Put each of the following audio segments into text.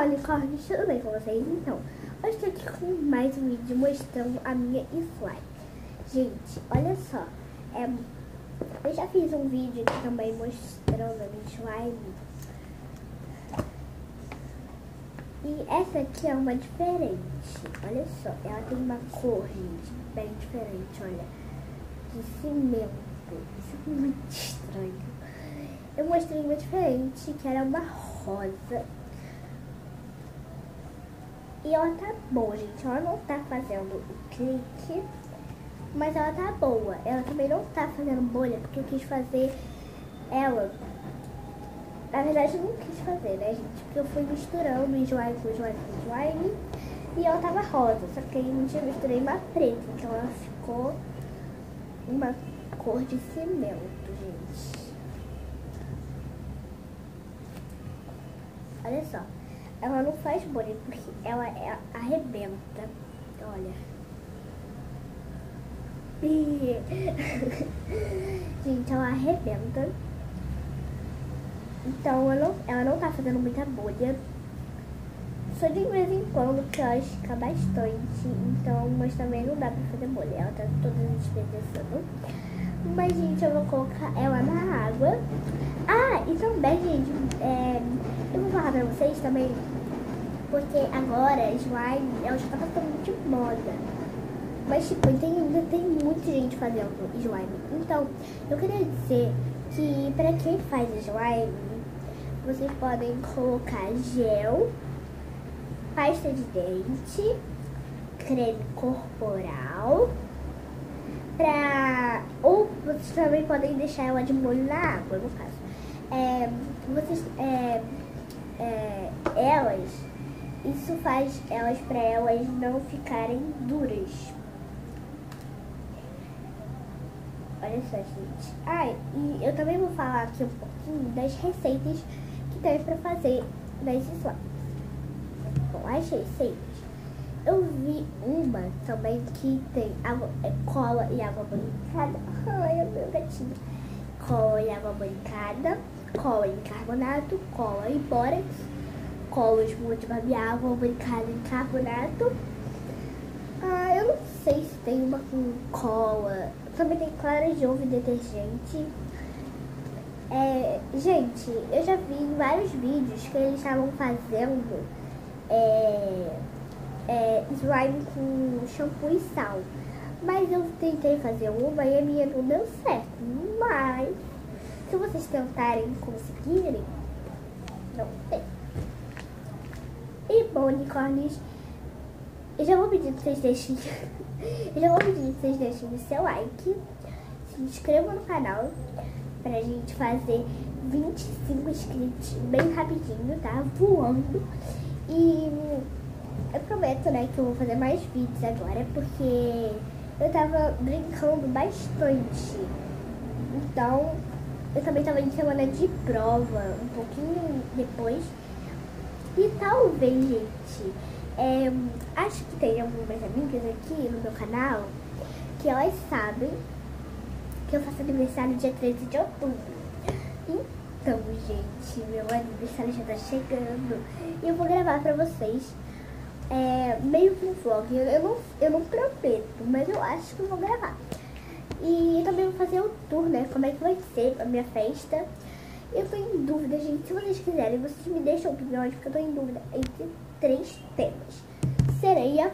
Olá, unicórnios, tudo bem com vocês? Então, hoje estou aqui com mais um vídeo mostrando a minha slime. Gente, olha só, eu já fiz um vídeo aqui também mostrando a minha slime. E essa aqui é uma diferente, olha só, ela tem uma cor, gente, bem diferente, olha, de cimento. Isso é muito estranho. Eu mostrei uma diferente, que era uma rosa. E ela tá boa, gente. Ela não tá fazendo o clique, mas ela tá boa. Ela também não tá fazendo bolha, porque eu quis fazer ela. Na verdade, eu não quis fazer, né, gente? Porque eu fui misturando slime com slime com slime. E ela tava rosa, só que aí um dia eu misturei uma preta. Então ela ficou uma cor de cimento, gente. Olha só. Ela não faz bolha, porque ela arrebenta. Olha. Gente, ela arrebenta. Então, ela não tá fazendo muita bolha. Só de vez em quando que ela estica bastante. Então, mas também não dá pra fazer bolha. Ela tá toda desperdiçando. Mas, gente, eu vou colocar ela na água. Ah, e também, gente, eu vou falar pra vocês também, porque agora slime, ela já tá passando de moda. Mas, tipo, ainda tem muita gente fazendo slime. Então, eu queria dizer que pra quem faz slime, vocês podem colocar gel, pasta de dente, creme corporal, ou vocês também podem deixar ela de molho na água, no caso. Isso faz elas para elas não ficarem duras. Olha só, gente. E eu também vou falar aqui um pouquinho das receitas que tem para fazer das slimes. Bom, as receitas, eu vi uma também que tem cola e água bancada. Ai, meu gatinho. Cola e água bancada, cola em carbonato, cola em bórax, cola espuma de barbear, água bancada em carbonato. Eu não sei se tem uma com cola. Também tem clara de ovo e detergente. Gente, eu já vi em vários vídeos que eles estavam fazendo slime com shampoo e sal. Mas eu tentei fazer uma e a minha não deu certo. Mas, se vocês tentarem conseguirem, não tem. E, bom, unicórnios, eu já vou pedir que vocês deixem o seu like, se inscrevam no canal, pra gente fazer 25 inscritos bem rapidinho, tá? Voando. E eu prometo, né, que eu vou fazer mais vídeos agora, porque eu tava brincando bastante. Então, eu também tava em semana de prova, um pouquinho depois. E talvez, gente, acho que tem algumas amigas aqui no meu canal que elas sabem que eu faço aniversário dia 13 de outubro. Então, gente, meu aniversário já tá chegando. E eu vou gravar pra vocês meio que um vlog. Eu não prometo, mas eu acho que eu vou gravar. E eu também vou fazer o tour, né? Como é que vai ser a minha festa. Eu tô em dúvida, gente. Se vocês quiserem, vocês me deixam opiniões, porque eu tô em dúvida entre 3 temas: sereia,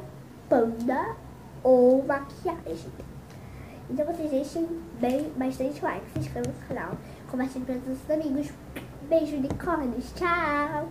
panda ou maquiagem. Então vocês deixem bastante like, se inscrevam no canal, compartilhem para todos os amigos. Beijo, unicórnios. Tchau!